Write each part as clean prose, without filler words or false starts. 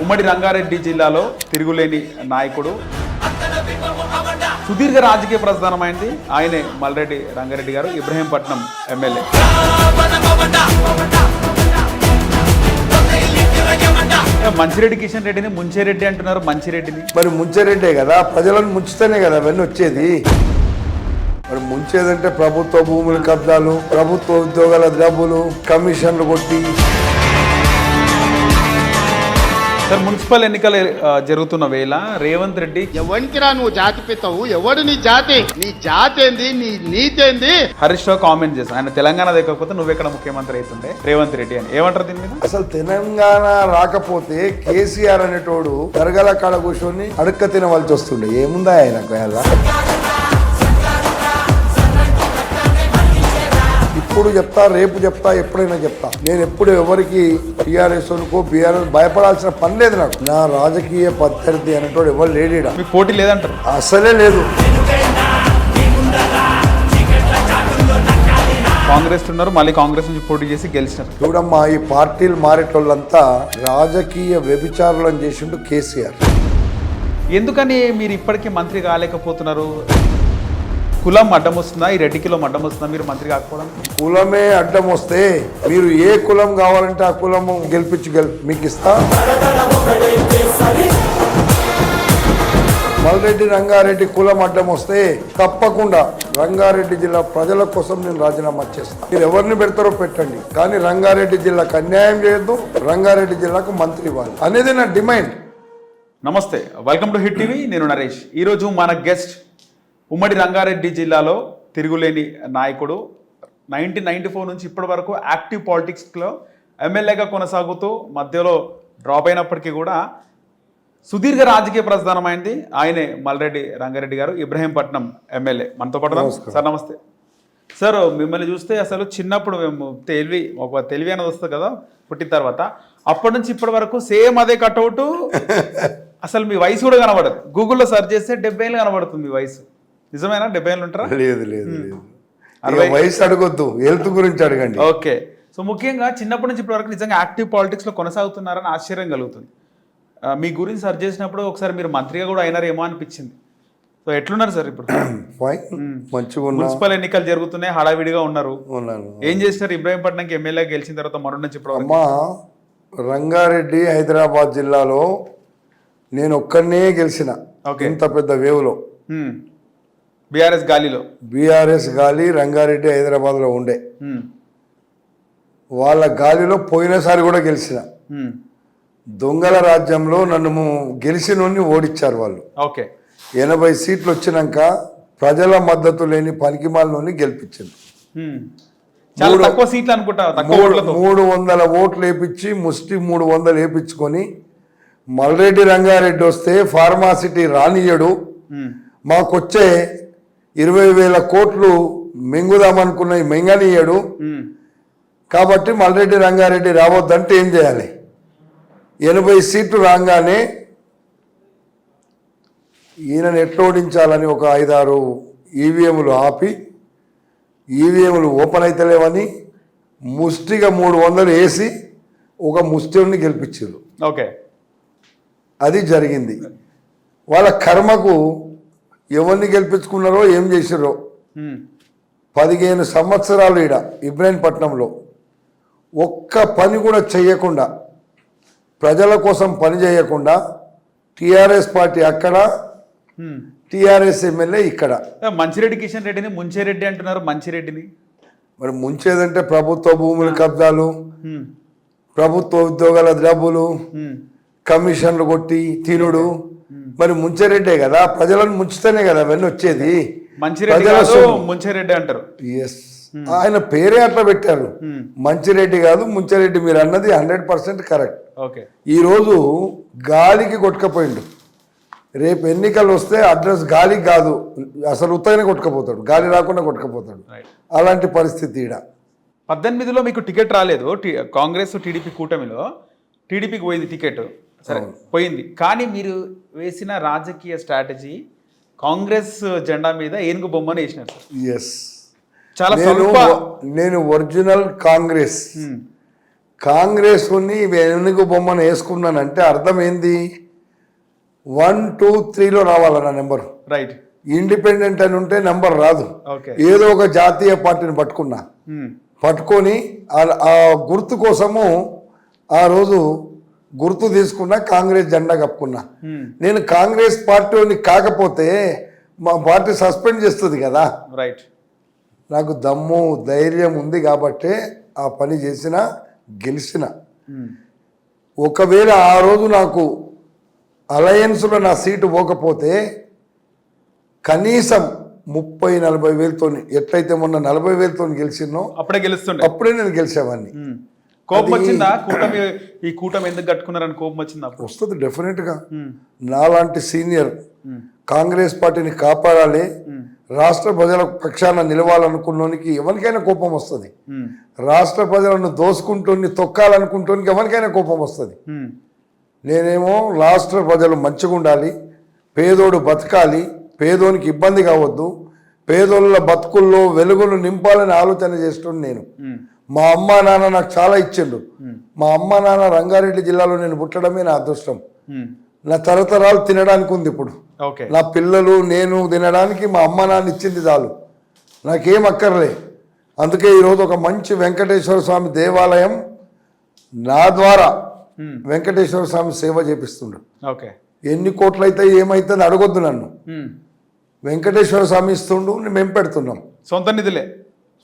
ఉమ్మడి రంగారెడ్డి జిల్లాలో తిరుగులేని నాయకుడు, సుదీర్ఘ రాజకీయ ప్రస్థానమైంది ఆయనే మల్రెడ్డి రంగారెడ్డి గారు, ఇబ్రహీంపట్నం ఎమ్మెల్యే. మంచిరెడ్డి కిషన్ రెడ్డిని ముంచెరెడ్డి అంటున్నారు. మంచిరెడ్డిని మరి ముంచెరెడ్డే కదా, ప్రజలను ముంచుతేనే కదా అవన్నీ వచ్చేది. మరి ముంచేదంటే ప్రభుత్వ భూముల కబ్జాలు, ప్రభుత్వ ఉద్యోగాల డబ్బులు, కమిషన్లు కొట్టి. సార్, మున్సిపల్ ఎన్నికలు జరుగుతున్న వేళ రేవంత్ రెడ్డి ఎవరికిరా నువ్వు జాతి పెత్తవు? ఎవడు నీ జాతి? నీ జాతి ఏంది? నీ నీతి ఏంది? హరీష్ రావు కామెంట్ చేశారు, ఆయన తెలంగాణ దగ్గరకపోతే నువ్వెక్కడ ముఖ్యమంత్రి అవుతుండే రేవంత్ రెడ్డి అని. ఏమంటారు దీని మీద? అసలు తెలంగాణ రాకపోతే కేసీఆర్ అనేటోడు దరగల కాడ కూర్చొని అడుక్క తినవలసి వస్తుండే. ఏముందా ఆయనకు? ఇప్పుడు చెప్తా, రేపు చెప్తా, ఎప్పుడైనా చెప్తా. నేను ఎప్పుడు ఎవరికి టీఆర్ఎస్ అనుకో బీఆర్ఎస్ భయపడాల్సిన పని లేదు. నాకు నా రాజకీయ ప్రత్యర్థి అనేటోడు ఎవరు లేడీడా. మీకు పోటీ లేదంటారు? అసలే లేదు. కాంగ్రెస్ ఉన్నారు, మళ్ళీ కాంగ్రెస్ నుంచి పోటీ చేసి గెలిచినారు. చూడమ్మా, ఈ పార్టీలు మారేటోళ్ళంతా రాజకీయ వ్యభిచారులను చేసిండు కేసీఆర్. ఎందుకని మీరు ఇప్పటికీ మంత్రి కాలేకపోతున్నారు? కులం అడ్డం వస్తుందా? ఈ రెడ్డి కులం అడ్డం వస్తుందా మీరు మంత్రి కాకపోవడం? కులమే అడ్డం వస్తే మీరు ఏ కులం కావాలంటే ఆ కులము గెలిపించి మీకు ఇస్తా. మల్రెడ్డి రంగారెడ్డి కులం అడ్డం వస్తే తప్పకుండా రంగారెడ్డి జిల్లా ప్రజల కోసం నేను రాజీనామా చేస్తాను. మీరు ఎవరిని పెడతారో పెట్టండి, కానీ రంగారెడ్డి జిల్లాకు అన్యాయం చేయొద్దు, రంగారెడ్డి జిల్లాకు మంత్రి ఇవ్వాలి అనేది నా డిమాండ్. నమస్తే, వెల్కమ్ టు హిట్ టీవీ. నేను నరేష్. ఈరోజు మన గెస్ట్ ఉమ్మడి రంగారెడ్డి జిల్లాలో తిరుగులేని నాయకుడు, 1994 నుంచి ఇప్పటి వరకు యాక్టివ్ పాలిటిక్స్లో ఎమ్మెల్యేగా కొనసాగుతూ మధ్యలో డ్రాప్ అయినప్పటికీ కూడా సుదీర్ఘ రాజకీయ ప్రస్థానమైంది ఆయనే మల్రెడ్డి రంగారెడ్డి గారు, ఇబ్రహీంపట్నం ఎమ్మెల్యే. మనతో పాటు సార్. నమస్తే సార్. మిమ్మల్ని చూస్తే అసలు చిన్నప్పుడు మేము తెలివి అనేది వస్తుంది కదా పుట్టిన తర్వాత, అప్పటి నుంచి ఇప్పటి వరకు సేమ్ అదే కట్అవుట్. అసలు మీ వయసు కూడా కనబడదు. గూగుల్లో సెర్చ్ చేస్తే 70 ఏళ్ళు కనబడుతుంది మీ వయసు. నిజమేనా? 70 ఏళ్ళు ఉంటారా? లేదు లేదు లేదు, వయసు అడగొద్దు, హెల్త్ గురించి అడగండి. ఓకే. సో ముఖ్యంగా చిన్నప్పటి నుంచి ఇప్పటి వరకు నిజంగా యాక్టివ్ పాలిటిక్స్లో కొనసాగుతున్నారని ఆశ్చర్యం కలుగుతుంది. మీ గురించి సెర్చ్ చేసినప్పుడు ఒకసారి మీరు మంత్రిగా కూడా అయినారేమో అనిపించింది. సో ఎట్లున్నారు సార్ ఇప్పుడు? మంచిగా. మున్సిపల్ ఎన్నికలు జరుగుతున్నాయి, హడావిడిగా ఉన్నారు. ఏం చేసినారు ఇబ్రహీంపట్నంకి ఎమ్మెల్యే గెలిచిన తర్వాత మరొక నుంచి ఇప్పుడు? అమ్మా, రంగారెడ్డి హైదరాబాద్ జిల్లాలో నేను ఒక్కనే గెలిచిన. ఇంత పెద్ద వేవ్లో బీఆర్ఎస్ గాలి రంగారెడ్డి హైదరాబాద్లో ఉండే. వాళ్ళ గాలిలో పోయినసారి కూడా గెలిచిన. దొంగల రాజ్యంలో నన్ను గెలిచినోడిని ఓడించారు వాళ్ళు. 80 సీట్లు వచ్చినాక ప్రజల మద్దతు లేని పనికిమాలని గెలిపించింది. 300 ఓట్లు వేయించి ముష్టి 300 వేయించుకొని మల్రెడ్డి రంగారెడ్డి వస్తే ఫార్మాసిటీ రానియడు, మాకొచ్చే 20,000 కోట్లు మింగుదామనుకున్నవి మింగనీయడు. కాబట్టి మల్రెడ్డి రంగారెడ్డి రావద్దంటే ఏం చేయాలి? 80 సీట్లు రాగానే ఈయనను ఎట్లా ఓడించాలని ఒక 5-6 ఈవీఎంలు ఆపి, ఈవీఎంలు ఓపెన్ అవుతలేవని ముష్టిగా 300 వేసి ఒక ముష్టిని గెలిపించారు. అది జరిగింది. వాళ్ళ కర్మకు ఎవరిని గెలిపించుకున్నారో ఏం చేసారో. 15 సంవత్సరాలు ఈడ ఇబ్రహీంపట్నంలో ఒక్క పని కూడా చేయకుండా, ప్రజల కోసం పని చేయకుండా, టీఆర్ఎస్ పార్టీ అక్కడ, టీఆర్ఎస్ ఎమ్మెల్యే ఇక్కడ. మంచిరెడ్డి కిషన్ రెడ్డిని ముంచెరెడ్డి అంటున్నారు. మంచిరెడ్డిని మరి ముంచేదంటే ప్రభుత్వ భూముల కబ్జాలు, ప్రభుత్వ ఉద్యోగాల డబ్బులు, కమిషన్లు కొట్టి తినుడు. మరి ముంచెరెడ్డే కదా, ప్రజలను ముంచుతేనే కదా అవన్నీ వచ్చేది. ముంచెరెడ్డి అంటారు. ఎస్, ఆయన పేరే అట్లా పెట్టారు. మంచిరెడ్డి కాదు ముంచెరెడ్డి. మీరు అన్నది 100% కరెక్ట్. ఈరోజు గాలికి కొట్టుకపోయిండు. రేపు ఎన్నికలు వస్తే అడ్రస్ గాలికి కాదు, అసలు ఉత్తగానే కొట్టుకపోతాడు, గాలి రాకుండా కొట్టుకపోతాడు. అలాంటి పరిస్థితి ఈడ. 18లో మీకు టికెట్ రాలేదు. కాంగ్రెస్ టీడీపీ కూటమిలో టీడీపీకి పోయింది టికెట్. సరే పోయింది, కానీ మీరు వేసిన రాజకీయ స్ట్రాటజీ కాంగ్రెస్ జెండా మీద ఏనుగు బొమ్మను వేసినారు. ఎస్, చాలా నేను ఒరిజినల్ కాంగ్రెస్ కాంగ్రెస్ని వెనుక బొమ్మను వేసుకున్నానంటే అర్థం ఏంది? 1, 2, 3లో రావాలన్న నెంబరు. రైట్. ఇండిపెండెంట్ అని ఉంటే నెంబర్ రాదు. ఓకే. ఏదో ఒక జాతీయ పార్టీని పట్టుకొని ఆ గుర్తు కోసము ఆ రోజు గుర్తు తీసుకున్నా, కాంగ్రెస్ జెండా కప్పుకున్నా. నేను కాంగ్రెస్ పార్టీని కాకపోతే మా పార్టీ సస్పెండ్ చేస్తుంది కదా. రైట్. నాకు దమ్ము ధైర్యం ఉంది కాబట్టే ఆ పని చేసిన, గెలిచిన. ఒకవేళ ఆ రోజు నాకు అలయన్స్లో నా సీటు పోకపోతే కనీసం 30-40 వేలతో, ఎట్లయితే మొన్న 40 వేలతో గెలిచినో అప్పుడే నేను గెలిచేవాడిని. కోపం వచ్చిందా? ఈ కూటమి ఎందుకు కట్టుకున్నారని కోపం వచ్చిందా? వస్తుంది డెఫినెట్గా. నాలాంటి సీనియర్ కాంగ్రెస్ పార్టీని కాపాడాలి, రాష్ట్ర ప్రజల పక్షాన నిలవాలనుకున్నోనికి ఎవరికైనా కోపం వస్తుంది. రాష్ట్ర ప్రజలను దోసుకుంటూని తొక్కాలనుకుంటోనికి ఎవరికైనా కోపం వస్తుంది. నేనేమో రాష్ట్ర ప్రజలు మంచిగా ఉండాలి, పేదోడు బతకాలి, పేదోనికి ఇబ్బంది కావద్దు, పేదోళ్ళ బతుకుల్లో వెలుగులు నింపాలని ఆలోచన చేస్తున్నాను నేను. మా అమ్మా నాన్న నాకు చాలా ఇచ్చిండు. మా అమ్మా నాన్న రంగారెడ్డి జిల్లాలో నేను పుట్టడమే నా అదృష్టం. నా తరతరాలు తినడానికి ఉంది ఇప్పుడు. నా పిల్లలు నేను తినడానికి మా అమ్మ నాన్న ఇచ్చింది చాలు, నాకేం అక్కర్లే. అందుకే ఈరోజు ఒక మంచి వెంకటేశ్వర స్వామి దేవాలయం నా ద్వారా వెంకటేశ్వర స్వామి సేవ చేపిస్తుండు. ఎన్ని కోట్లు అయితే ఏమైతే అడగొద్దు నన్ను. వెంకటేశ్వర స్వామి ఇస్తుండు, మేము పెడుతున్నాం. సొంత నిధులే,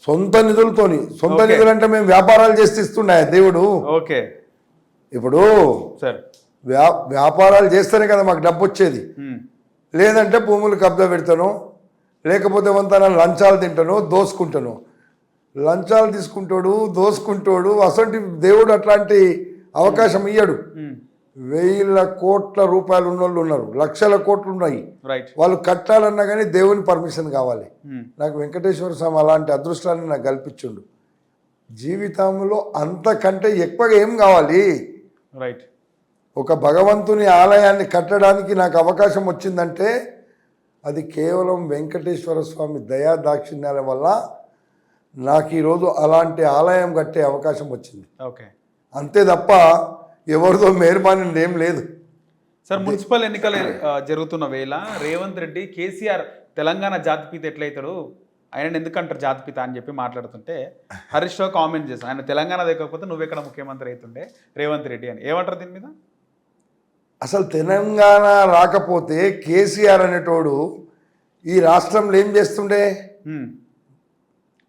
సొంత నిధులతోని. సొంత నిధులు అంటే మేము వ్యాపారాలు చేస్తే ఇస్తున్నాయి దేవుడు. ఇప్పుడు వ్యాపారాలు చేస్తేనే కదా మాకు డబ్బు వచ్చేది. లేదంటే భూములు కబ్జా పెడతాను, లేకపోతే వంతన లంచాలు తింటాను, దోసుకుంటాను. లంచాలు తీసుకుంటాడు, దోసుకుంటాడు. అసలు దేవుడు అట్లాంటి అవకాశం ఇయ్యడు. 1000 కోట్ల రూపాయలు ఉన్నోళ్ళు ఉన్నారు, లక్షల కోట్లు ఉన్నాయి. వాళ్ళు కట్టాలన్నా కానీ దేవుని పర్మిషన్ కావాలి. నాకు వెంకటేశ్వర స్వామి అలాంటి అదృష్టాన్ని నాకు కల్పించుండు. జీవితంలో అంతకంటే ఎక్కువగా ఏం కావాలి? ఒక భగవంతుని ఆలయాన్ని కట్టడానికి నాకు అవకాశం వచ్చిందంటే అది కేవలం వెంకటేశ్వర స్వామి దయా దాక్షిణ్యాల వల్ల నాకు ఈరోజు అలాంటి ఆలయం కట్టే అవకాశం వచ్చింది. అంతే తప్ప ఎవరిదో మెహర్బానీ ఏం లేదు. సార్, మున్సిపల్ ఎన్నికలు జరుగుతున్న వేళ రేవంత్ రెడ్డి కేసీఆర్ తెలంగాణ జాతిపిత ఎట్లయితాడు, ఆయన ఎందుకంటారు జాతిపిత అని చెప్పి మాట్లాడుతుంటే హరీష్ రావు కామెంట్ చేశాను, ఆయన తెలంగాణ దగ్గరకపోతే నువ్వెక్కడ ముఖ్యమంత్రి అవుతుండే రేవంత్ రెడ్డి అని. ఏమంటారు దీని మీద? అసలు తెలంగాణ రాకపోతే కేసీఆర్ అనేటోడు ఈ రాష్ట్రంలో ఏం చేస్తుండే?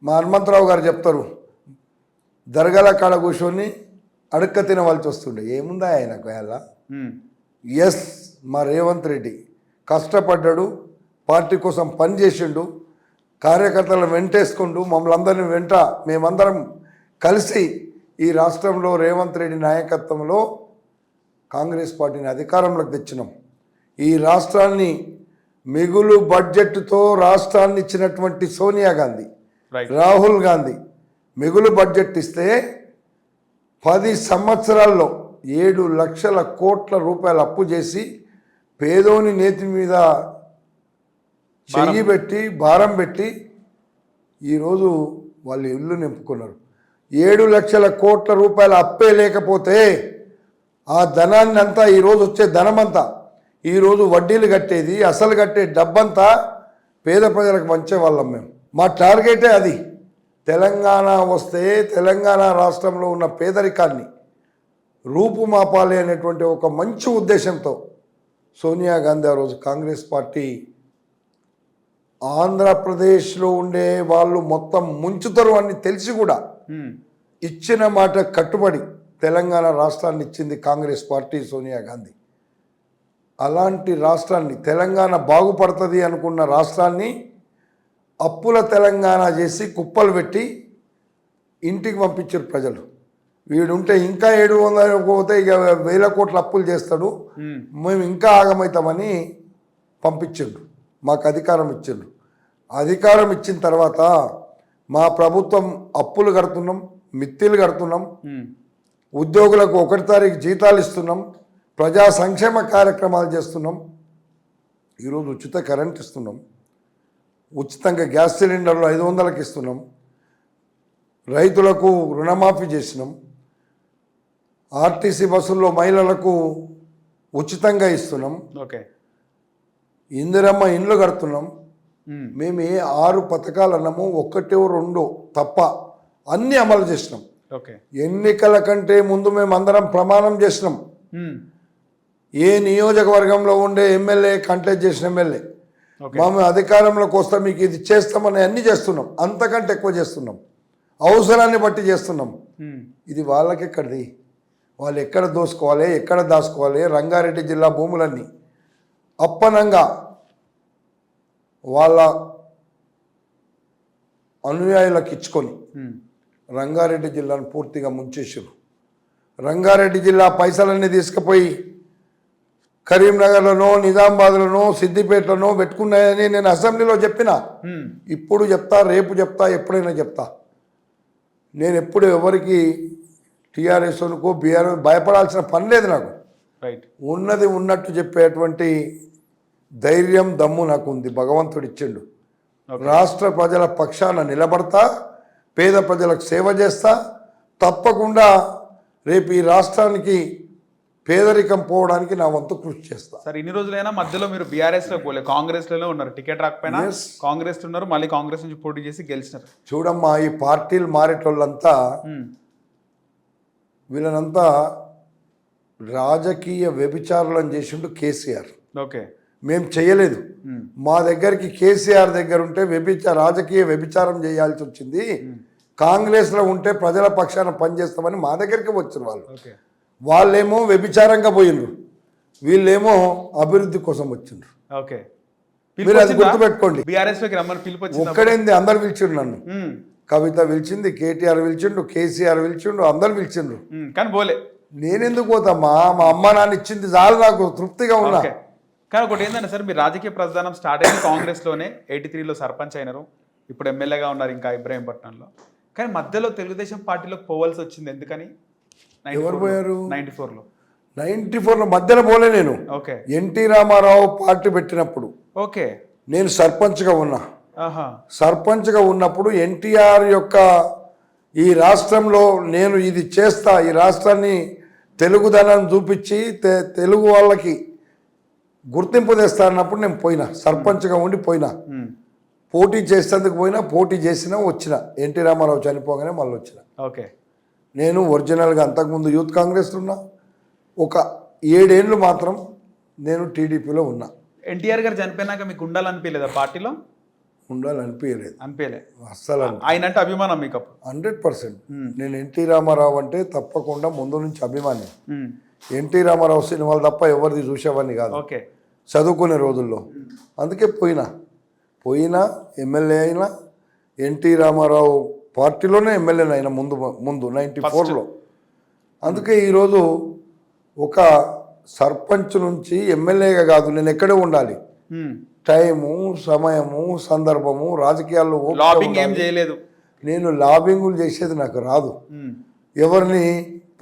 మా హనుమంతరావు గారు చెప్తారు, దర్గాల కాడ కూర్చొని అడుక్క తినవలసి వస్తుండే. ఏముందా ఆయనకు అలా? ఎస్, మా రేవంత్ రెడ్డి కష్టపడ్డాడు, పార్టీ కోసం పనిచేసిండు, కార్యకర్తలను వెంటేసుకుంటూ మమ్మల్ని అందరినీ మేమందరం కలిసి ఈ రాష్ట్రంలో రేవంత్ రెడ్డి నాయకత్వంలో కాంగ్రెస్ పార్టీని అధికారంలోకి తెచ్చినాం. ఈ రాష్ట్రాన్ని మిగులు బడ్జెట్తో రాష్ట్రాన్ని ఇచ్చినటువంటి సోనియా గాంధీ, రాహుల్ గాంధీ మిగులు బడ్జెట్ ఇస్తే 10 సంవత్సరాల్లో 7 లక్షల కోట్ల రూపాయలు అప్పు చేసి పేదోని నేతి మీద చెయ్యి పెట్టి భారం పెట్టి ఈరోజు వాళ్ళు ఇల్లు నింపుకున్నారు. 7 లక్షల కోట్ల రూపాయల అప్పే లేకపోతే ఆ ధనాన్ని అంతా ఈరోజు వచ్చే ధనమంతా ఈరోజు వడ్డీలు కట్టేది, అసలు కట్టే డబ్బంతా పేద ప్రజలకు పంచే వాళ్ళం మేము. మా టార్గెటే అది. తెలంగాణ వస్తే తెలంగాణ రాష్ట్రంలో ఉన్న పేదరికాన్ని రూపుమాపాలి అనేటువంటి ఒక మంచి ఉద్దేశంతో సోనియా గాంధీ ఆ రోజు కాంగ్రెస్ పార్టీ ఆంధ్రప్రదేశ్లో ఉండే వాళ్ళు మొత్తం ముంచుతారు అని తెలిసి కూడా ఇచ్చిన మాట కట్టుబడి తెలంగాణ రాష్ట్రాన్ని ఇచ్చింది కాంగ్రెస్ పార్టీ, సోనియా గాంధీ. అలాంటి రాష్ట్రాన్ని, తెలంగాణ బాగుపడుతుంది అనుకున్న రాష్ట్రాన్ని అప్పుల తెలంగాణ చేసి కుప్పలు పెట్టి ఇంటికి పంపించారు ప్రజలు. వీడుంటే ఇంకా 700 పోతే ఇక 1000 కోట్ల అప్పులు చేస్తాడు, మేము ఇంకా ఆగమవుతామని పంపించిండు. మాకు అధికారం ఇచ్చిండు. అధికారం ఇచ్చిన తర్వాత మా ప్రభుత్వం అప్పులు కడుతున్నాం, మిత్తిలు కడుతున్నాం, ఉద్యోగులకు 1 తారీఖు జీతాలు ఇస్తున్నాం, ప్రజా సంక్షేమ కార్యక్రమాలు చేస్తున్నాం. ఈరోజు ఉచిత కరెంట్ ఇస్తున్నాం, ఉచితంగా గ్యాస్ సిలిండర్లు 500కి ఇస్తున్నాం, రైతులకు రుణమాఫీ చేసినాం, ఆర్టీసీ బస్సుల్లో మహిళలకు ఉచితంగా ఇస్తున్నాం, ఓకే. ఇందిరమ్మ ఇండ్లు కడుతున్నాం. మేము ఏ 6 పథకాలు అన్నామో 1, 2 తప్ప అన్నీ అమలు చేసినాం. ఓకే. ఎన్నికల కంటే ముందు మేము అందరం ప్రమాణం చేసినాం. ఏ నియోజకవర్గంలో ఉండే ఎమ్మెల్యే కంటెస్ట్ చేసిన ఎమ్మెల్యే మేము అధికారంలోకి వస్తాం మీకు ఇది చేస్తామని అన్నీ చేస్తున్నాం, అంతకంటే ఎక్కువ చేస్తున్నాం, అవసరాన్ని బట్టి చేస్తున్నాం. ఇది వాళ్ళకెక్కడిది, వాళ్ళు ఎక్కడ దోసుకోవాలి, ఎక్కడ దాచుకోవాలి. రంగారెడ్డి జిల్లా భూములన్నీ అప్పనంగా వాళ్ళ అనుయాయులకు ఇచ్చుకొని రంగారెడ్డి జిల్లాను పూర్తిగా ముంచేసారు. రంగారెడ్డి జిల్లా పైసలన్నీ తీసుకుపోయి కరీంనగర్లోనో, నిజామాబాద్లోనో, సిద్దిపేటలోనో పెట్టుకున్నాయని నేను అసెంబ్లీలో చెప్పిన. ఇప్పుడు చెప్తా, రేపు చెప్తా, ఎప్పుడైనా చెప్తా. నేను ఎప్పుడు ఎవరికి టీఆర్ఎస్కు బీఆర్ఎస్ భయపడాల్సిన పని లేదు. నాకు ఉన్నది ఉన్నట్టు చెప్పేటువంటి ధైర్యం, దమ్ము నాకు ఉంది, భగవంతుడు ఇచ్చిండు. రాష్ట్ర ప్రజల పక్షాన నిలబడతా, పేద ప్రజలకు సేవ చేస్తా. తప్పకుండా రేపు ఈ రాష్ట్రానికి పేదరికం పోవడానికి నా వంతు కృషి చేస్తా. సార్, ఇన్ని రోజులైనా మధ్యలో మీరు బీఆర్ఎస్ లో పోలే, కాంగ్రెస్ లో ఉన్నారు. టికెట్ రాకపోయినా కాంగ్రెస్ ఉన్నారు, మళ్ళీ కాంగ్రెస్ నుంచి పోటీ చేసి గెలిచినారు. చూడమ్మా, ఈ పార్టీలు మారేటోళ్ళంతా వీళ్ళనంతా రాజకీయ వ్యభిచారులను చేసిండు కేసీఆర్. ఓకే. మేము చేయలేదు. మా దగ్గరికి కేసీఆర్ దగ్గర ఉంటే రాజకీయ వ్యభిచారం చేయాల్సి వచ్చింది. కాంగ్రెస్లో ఉంటే ప్రజల పక్షాన పనిచేస్తామని మా దగ్గరికి వచ్చిన వాళ్ళు. వాళ్ళేమో వ్యభిచారంగా పోయిండ్రు, వీళ్ళేమో అభివృద్ధి కోసం వచ్చిండ్రు. ఓకే. మీరు అది గుర్తుపెట్టుకోండి. బీఆర్ఎస్ లోకి రమ్మని పిలుపు ఒక్కడేంది, అందరు పిలిచిండు. నన్ను కవిత పిలిచింది, కేటీఆర్ పిలిచిండు, కేసీఆర్ పిలిచిండు, అందరు పిలిచిండ్రు. కానీ పోలే. నేనెందుకు పోతామా, మా అమ్మ నాన్న ఇచ్చింది చాలు, నాకు తృప్తిగా ఉన్నా. కానీ ఒకటి ఏంటంటే సార్, మీరు రాజకీయ ప్రస్థానం స్టార్ట్ అయింది కాంగ్రెస్లోనే, 83లో సర్పంచ్ అయినారు, ఇప్పుడు ఎమ్మెల్యేగా ఉన్నారు ఇంకా ఇబ్రాహీంపట్నంలో. కానీ మధ్యలో తెలుగుదేశం పార్టీలోకి పోవాల్సి వచ్చింది, ఎందుకని? ఎవరు పోయారు? 94లో. 94లో మధ్యలో పోలే నేను. ఓకే. ఎన్టీ రామారావు పార్టీ పెట్టినప్పుడు ఓకే నేను సర్పంచ్గా ఉన్నా. సర్పంచ్గా ఉన్నప్పుడు ఎన్టీఆర్ యొక్క ఈ రాష్ట్రంలో నేను ఇది చేస్తా, ఈ రాష్ట్రాన్ని తెలుగుదనం చూపించి తెలుగు వాళ్ళకి గుర్తింపు తెస్తా అన్నప్పుడు నేను పోయినా, సర్పంచ్గా ఉండి పోయినా. పోటీ చేసేందుకు పోయినా, పోటీ చేసినా వచ్చిన. ఎన్టీ రామారావు చనిపోగానే మళ్ళీ వచ్చిన. ఓకే. నేను ఒరిజినల్గా అంతకుముందు యూత్ కాంగ్రెస్లో ఉన్నా, ఒక 7 ఏళ్ళు మాత్రం నేను టీడీపీలో ఉన్నా. ఎన్టీఆర్ గారు చనిపోయినాక మీకు ఉండాలనిపించలేదా పార్టీలో? ఉండాలనిపించలేదు, అనిపించలే అస్సలు. ఆయన అంటే అభిమానం మీకు? 100%. నేను ఎన్టీ రామారావు అంటే తప్పకుండా ముందు నుంచి అభిమాని. ఎన్టీ రామారావు సినిమాలు తప్ప ఎవరిది చూసేవాడిని కాదు ఓకే చదువుకునే రోజుల్లో. అందుకే పోయినా ఎమ్మెల్యే అయినా, ఎన్టీ రామారావు పార్టీలోనే ఎమ్మెల్యేని అయినా ముందు 94లో. అందుకే ఈరోజు ఒక సర్పంచ్ నుంచి ఎమ్మెల్యేగా కాదు, నేను ఎక్కడే ఉండాలి. టైము, సమయము, సందర్భము, రాజకీయాల్లో ఏం చేయలేదు. నేను లాబింగులు చేసేది నాకు రాదు. ఎవరిని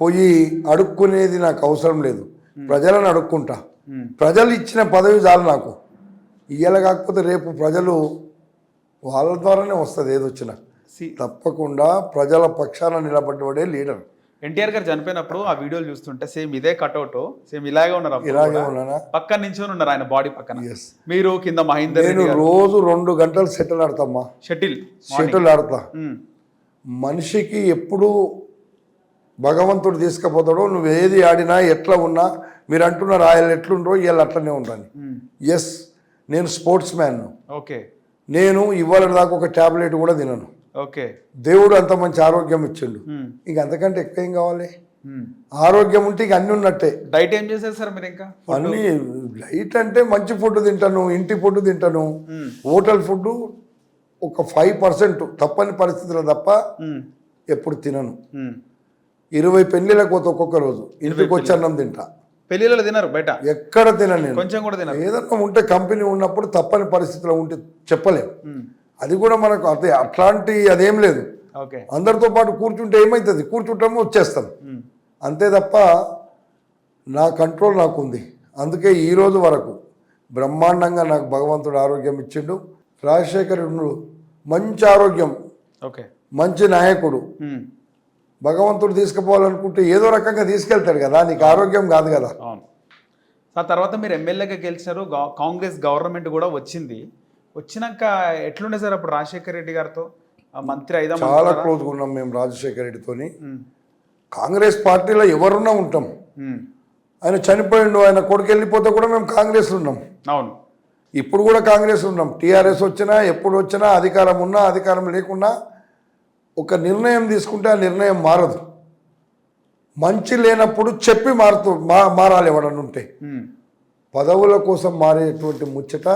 పోయి అడుక్కునేది నాకు అవసరం లేదు. ప్రజలను అడుక్కుంటా. ప్రజలు ఇచ్చిన పదవి చాలు నాకు. ఇయ్యాల కాకపోతే రేపు ప్రజలు వాళ్ళ ద్వారానే వస్తుంది ఏదొచ్చినా. తప్పకుండా ప్రజల పక్షాన నిలబడ్డవాడే లీడర్. ఎన్టీఆర్ గారు చనిపోయినప్పుడు ఆ వీడియోలు చూస్తుంటే సేమ్ ఇదే కట్అవుట్, సేమ్ ఇలాగే ఉన్నారు. ఇలాగే ఉన్నానా? పక్కన నించొని ఉన్నారు ఆయన బాడీ పక్కన. మీరు కింద మహేందర్. నేను రోజు 2 గంటలు షటిల్ ఆడతామ్మా. షటిల్ ఆడతా. మనిషికి ఎప్పుడు భగవంతుడు తీసుకుపోతాడో, నువ్వు ఏది ఆడినా ఎట్లా ఉన్నా, మీరు అంటున్నారు ఆయన ఎట్లుండో వీళ్ళు అట్లనే ఉండాలి. ఎస్, నేను స్పోర్ట్స్ మ్యాన్. ఓకే. నేను ఇవాళ దాకా ఒక ట్యాబ్లెట్ కూడా తినను. ఓకే. దేవుడు అంత మంచి ఆరోగ్యం ఇచ్చిండు, ఇంక అంతకంటే ఎక్కువ ఏం కావాలి? ఆరోగ్యం ఉంటే ఇక అన్ని ఉన్నట్టే. డైట్ ఏం చేశారు సార్ మీరు? ఇంకా అన్ని డైట్ అంటే మంచి ఫుడ్ తింటాను, ఇంటి ఫుడ్ తింటాను. హోటల్ ఫుడ్ ఒక 5% తప్పని పరిస్థితుల్లో తప్ప ఎప్పుడు తినను. 20 పెళ్లిళ్ళకి పోతే ఒక్కొక్క రోజు ఇంటికి వచ్చి అన్నం తింటా. పెళ్లిళ్ళు తినరు బయట? ఎక్కడ తినను నేను, కొంచెం కూడా తినను. ఏదన్నా ఉంటే కంపెనీ ఉన్నప్పుడు తప్పని పరిస్థితిలో ఉంటే చెప్పలేము. అది కూడా మనకు అదే అట్లాంటి అదేం లేదు. అందరితో పాటు కూర్చుంటే ఏమవుతుంది, కూర్చుంటామో వచ్చేస్తాం అంతే తప్ప నా కంట్రోల్ నాకు ఉంది. అందుకే ఈ రోజు వరకు బ్రహ్మాండంగా నాకు భగవంతుడు ఆరోగ్యం ఇచ్చిండు. రాజశేఖరుడు మంచి ఆరోగ్యం, మంచి నాయకుడు, భగవంతుడు తీసుకుపోవాలనుకుంటే ఏదో రకంగా తీసుకెళ్తాడు కదా, నీకు ఆరోగ్యం కాదు కదా. అవును సార్. తర్వాత మీరు ఎమ్మెల్యేగా గెలిచారు, కాంగ్రెస్ గవర్నమెంట్ కూడా వచ్చింది. వచ్చినాక ఎట్లుండే సార్ అప్పుడు రాజశేఖర రెడ్డి గారితో మంత్రి అయిదా? చాలా క్లోజ్గా ఉన్నాం మేము రాజశేఖర రెడ్డితోని. కాంగ్రెస్ పార్టీలో ఎవరున్నా ఉంటాం. ఆయన చనిపోయిండు, ఆయన కొడుకు వెళ్ళిపోతే కూడా మేము కాంగ్రెస్ ఉన్నాం. అవును, ఇప్పుడు కూడా కాంగ్రెస్ ఉన్నాం. టీఆర్ఎస్ వచ్చినా ఎప్పుడు వచ్చినా, అధికారం ఉన్నా అధికారం లేకున్నా, ఒక నిర్ణయం తీసుకుంటే ఆ నిర్ణయం మారదు. మంచి లేనప్పుడు చెప్పి మారాలి ఎవడన్నా ఉంటే. పదవుల కోసం మారేటువంటి ముచ్చట